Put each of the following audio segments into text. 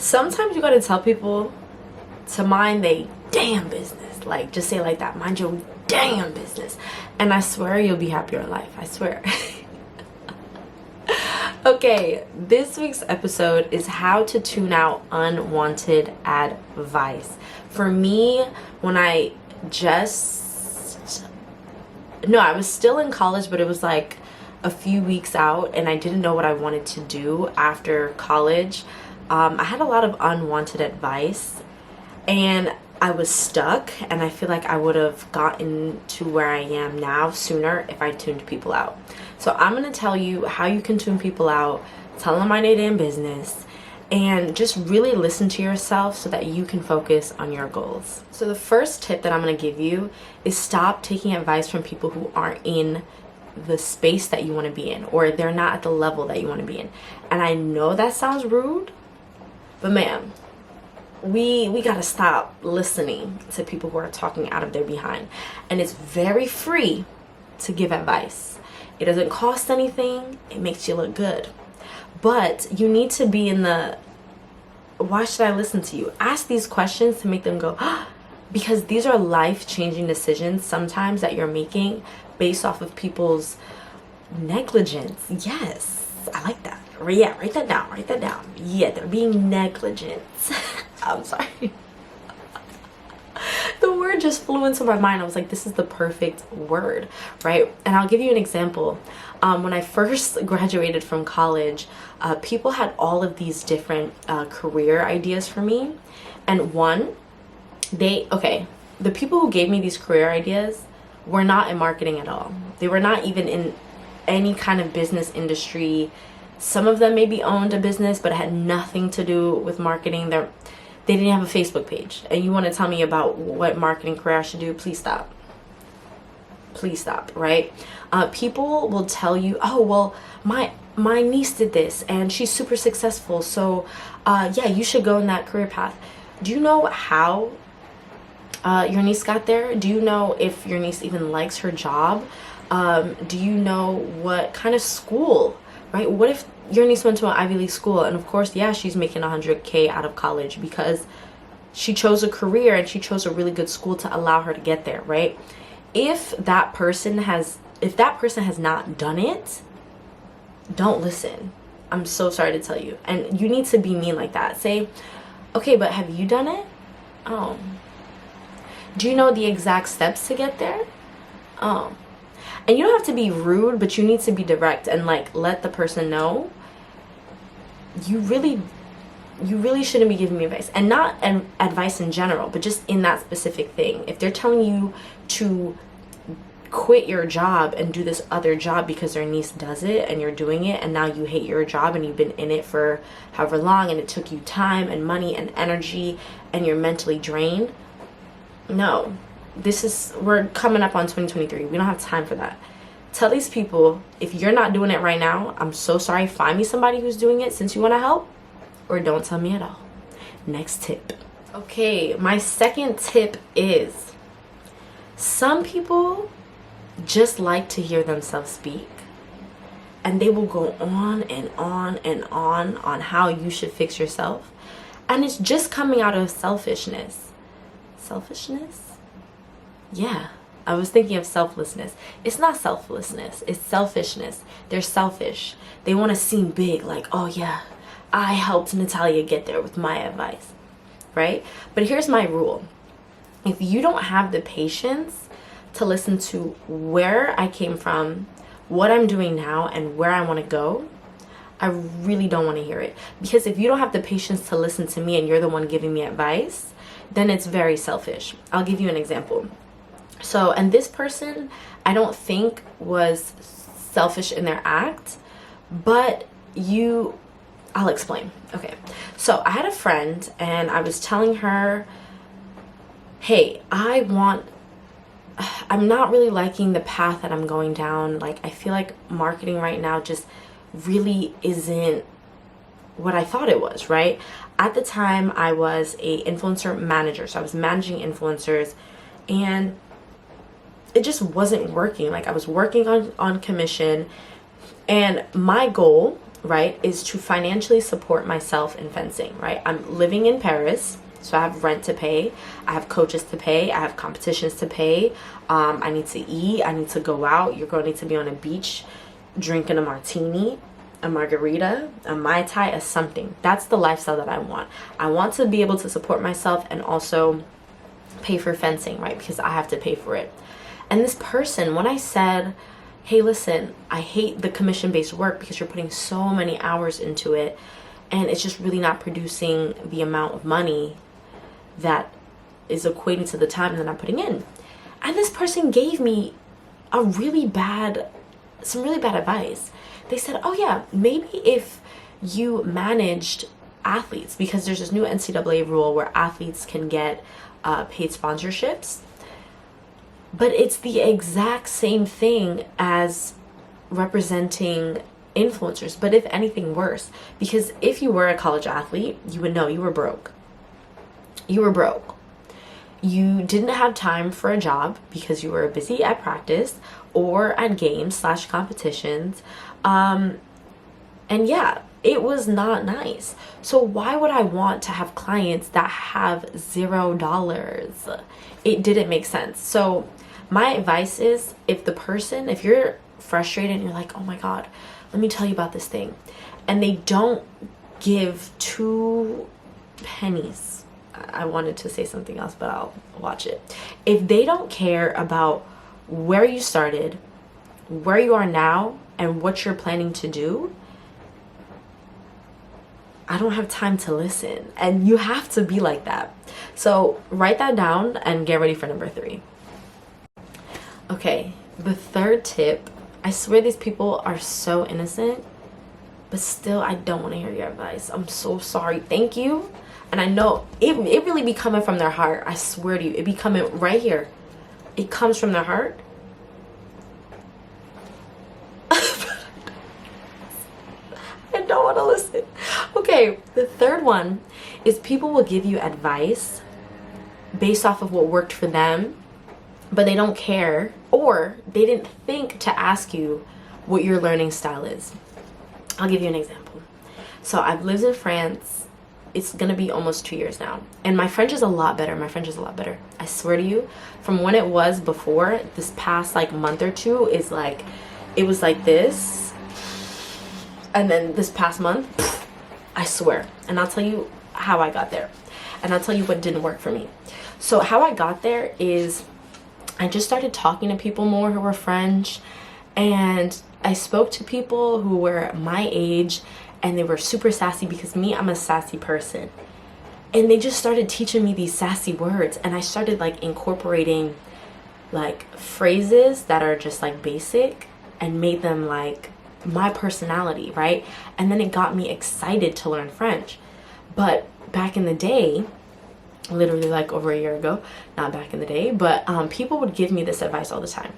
Sometimes you gotta tell people to mind they damn business. Like, just say it like that. Mind your damn business. And I swear you'll be happier in life. I swear. Okay, this week's episode is how to tune out unwanted advice. For me, when I was still in college, but it was like a few weeks out and I didn't know what I wanted to do after college. I had a lot of unwanted advice and I was stuck, and I feel like I would have gotten to where I am now sooner if I tuned people out. So I'm going to tell you how you can tune people out, tell them mind their damn business, and just really listen to yourself so that you can focus on your goals. So the first tip that I'm going to give you is stop taking advice from people who aren't in the space that you want to be in, or they're not at the level that you want to be in. And I know that sounds rude, but man, we got to stop listening to people who are talking out of their behind. And it's very free to give advice. It doesn't cost anything. It makes you look good. But you need to be in the, why should I listen to you? Ask these questions to make them go, because these are life-changing decisions sometimes that you're making based off of people's negligence. Yes, I like that. Yeah, write that down. Write that down. Yeah, they're being negligent. I'm sorry. The word just flew into my mind. I was like, this is the perfect word, right? And I'll give you an example. When I first graduated from college, people had all of these different career ideas for me. And the people who gave me these career ideas were not in marketing at all. They were not even in any kind of business industry. Some of them maybe owned a business, but it had nothing to do with marketing. They didn't have a Facebook page. And you want to tell me about what marketing career I should do? Please stop. Please stop, right? People will tell you, oh, well, my niece did this and she's super successful. So yeah, you should go in that career path. Do you know how your niece got there? Do you know if your niece even likes her job? Do you know what kind of school, right? What if your niece went to an Ivy League school and of course, yeah, she's making $100K out of college because she chose a career and she chose a really good school to allow her to get there, right? If that person has not done it, don't listen. I'm so sorry to tell you. And you need to be mean like that. Say, okay, but have you done it? Oh. Do you know the exact steps to get there? Oh. And you don't have to be rude, but you need to be direct and like let the person know you really shouldn't be giving me advice. And not advice in general, but just in that specific thing. If they're telling you to quit your job and do this other job because their niece does it and you're doing it, and now you hate your job and you've been in it for however long and it took you time and money and energy and you're mentally drained, no. We're coming up on 2023. We don't have time for that. Tell these people, if you're not doing it right now, I'm so sorry. Find me somebody who's doing it since you want to help, or don't tell me at all. Next tip. Okay, my second tip is some people just like to hear themselves speak. And they will go on and on and on how you should fix yourself. And it's just coming out of selfishness. Selfishness? Yeah, I was thinking of selflessness. It's not selflessness, it's selfishness. They're selfish. They want to seem big, like, oh yeah, I helped Natalia get there with my advice, right? But here's my rule. If you don't have the patience to listen to where I came from, what I'm doing now, and where I want to go, I really don't want to hear it. Because if you don't have the patience to listen to me and you're the one giving me advice, then it's very selfish. I'll give you an example. So, and this person, I don't think was selfish in their act, but I'll explain. Okay. So I had a friend and I was telling her, hey, I'm not really liking the path that I'm going down. Like, I feel like marketing right now just really isn't what I thought it was, right? At the time, I was a influencer manager. So I was managing influencers and it just wasn't working. Like, I was working on commission, and my goal right, is to financially support myself in fencing, right? I'm living in Paris, so I have rent to pay, I have coaches to pay, I have competitions to pay, I need to eat, I need to go out. You're going to need to be on a beach drinking a martini, a margarita, a Mai Tai, a something. That's the lifestyle that I want. I want to be able to support myself and also pay for fencing, right? Because I have to pay for it. And this person, when I said, hey, listen, I hate the commission-based work because you're putting so many hours into it and it's just really not producing the amount of money that is equating to the time that I'm putting in. And this person gave me some really bad advice. They said, oh yeah, maybe if you managed athletes, because there's this new NCAA rule where athletes can get paid sponsorships, but it's the exact same thing as representing influencers, but if anything worse, because if you were a college athlete, you would know you were broke. You were broke. You didn't have time for a job because you were busy at practice or at games / competitions. And yeah, it was not nice. So why would I want to have clients that have $0? It didn't make sense. So my advice is, if you're frustrated and you're like, oh my God, let me tell you about this thing, and they don't give 2 pennies. I wanted to say something else, but I'll watch it. If they don't care about where you started, where you are now, and what you're planning to do, I don't have time to listen. And you have to be like that. So write that down and get ready for number 3. Okay, the third tip, I swear these people are so innocent, but still I don't want to hear your advice. I'm so sorry. Thank you. And I know it really be coming from their heart. I swear to you, it be coming right here. It comes from their heart. I don't want to listen. Okay, the third one is people will give you advice based off of what worked for them, but they don't care, or they didn't think to ask you what your learning style is. I'll give you an example. So I've lived in France. It's gonna be almost 2 years now, and my French is a lot better. I swear to you, from when it was before, this past like month or two is like, it was like this, and then this past month, I swear. And I'll tell you how I got there, and I'll tell you what didn't work for me. So how I got there is I just started talking to people more who were French, and I spoke to people who were my age, and they were super sassy, because I'm a sassy person. And they just started teaching me these sassy words, and I started like incorporating like phrases that are just like basic and made them like my personality, right? And then it got me excited to learn French. But back in the day, literally like over a year ago, not back in the day, but people would give me this advice all the time.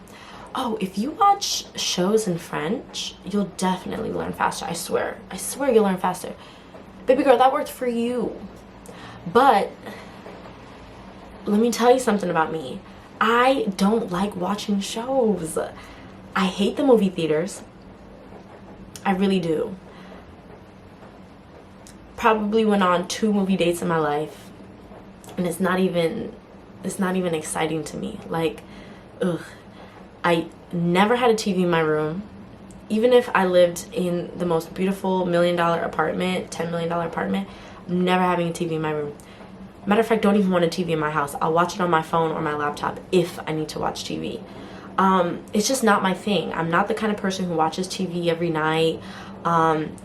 Oh, if you watch shows in French, you'll definitely learn faster. I swear you'll learn faster. Baby girl, that worked for you. But let me tell you something about me. I don't like watching shows. I hate the movie theaters. I really do. Probably went on 2 movie dates in my life, and it's not even exciting to me. Like, ugh. I never had a TV in my room. Even if I lived in the most beautiful $1 million apartment, $10 million apartment, I'm never having a TV in my room. Matter of fact, don't even want a TV in my house. I'll watch it on my phone or my laptop if I need to watch TV. It's just not my thing. I'm not the kind of person who watches TV every night.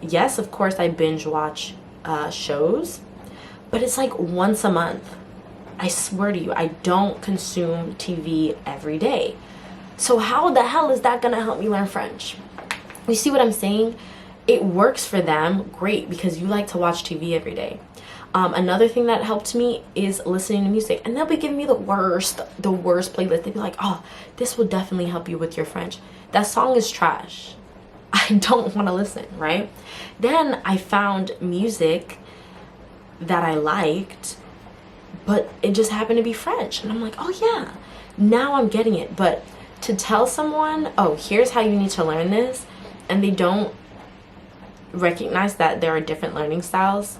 Yes, of course, I binge watch shows, but it's like once a month. I swear to you, I don't consume TV every day. So how the hell is that gonna help me learn French? You see what I'm saying? It works for them, great, because you like to watch TV every day. Another thing that helped me is listening to music, and they'll be giving me the worst playlist. They'd be like, oh, this will definitely help you with your French. That song is trash. I don't want to listen, right? Then I found music that I liked, but it just happened to be French, and I'm like, oh yeah, now I'm getting it. But to tell someone, oh, here's how you need to learn this, and they don't recognize that there are different learning styles,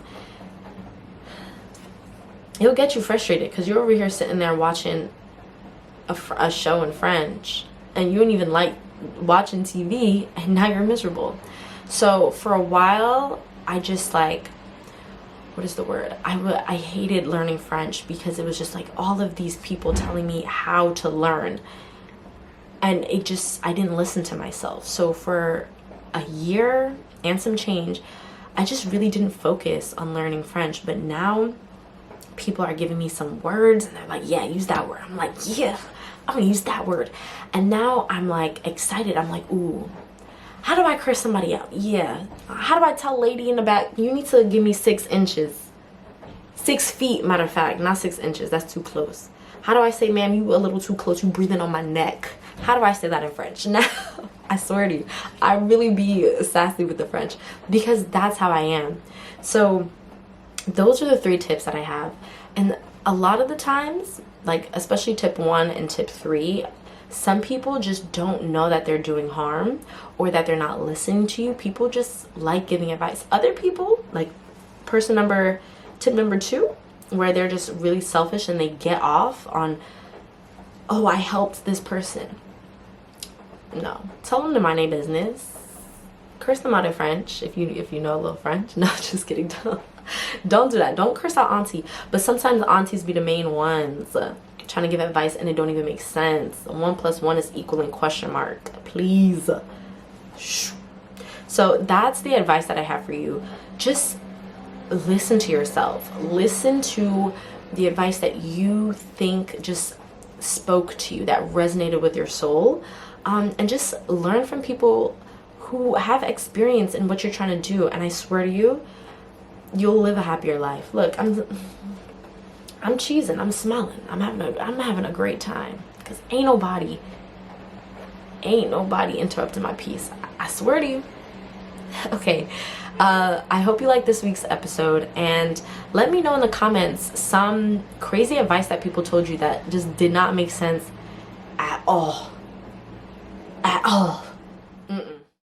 it'll get you frustrated because you're over here sitting there watching a show in French and you don't even like watching TV, and now you're miserable. So for a while, I just like, what is the word? I hated learning French because it was just like all of these people telling me how to learn. And I didn't listen to myself. So for a year and some change, I just really didn't focus on learning French. But now people are giving me some words and they're like, yeah, use that word. I'm like, yeah, I'm gonna use that word. And now I'm like excited. I'm like, ooh, how do I curse somebody out? Yeah. How do I tell lady in the back, you need to give me 6 inches? 6 feet, matter of fact, not 6 inches. That's too close. How do I say, ma'am, you a little too close. You breathing on my neck. How do I say that in French? Now, I swear to you, I really be sassy with the French because that's how I am. So those are the 3 tips that I have. And a lot of the times, like especially tip 1 and tip 3, some people just don't know that they're doing harm or that they're not listening to you. People just like giving advice. Other people, like tip number 2, where they're just really selfish and they get off on, oh, I helped this person. No, tell them to mind their business. Curse them out in French if you know a little French. No, just kidding. Don't do that. Don't curse out auntie. But sometimes aunties be the main ones trying to give advice and it don't even make sense. 1 + 1 is equaling question mark. Please. Shh. So that's the advice that I have for you. Just listen to yourself. Listen to the advice that you think just spoke to you, that resonated with your soul, and just learn from people who have experience in what you're trying to do. And I swear to you, you'll live a happier life. Look, I'm cheesing, I'm smiling, I'm having a great time because ain't nobody interrupting my peace. I swear to you. Okay, I hope you liked this week's episode, and let me know in the comments some crazy advice that people told you that just did not make sense at all.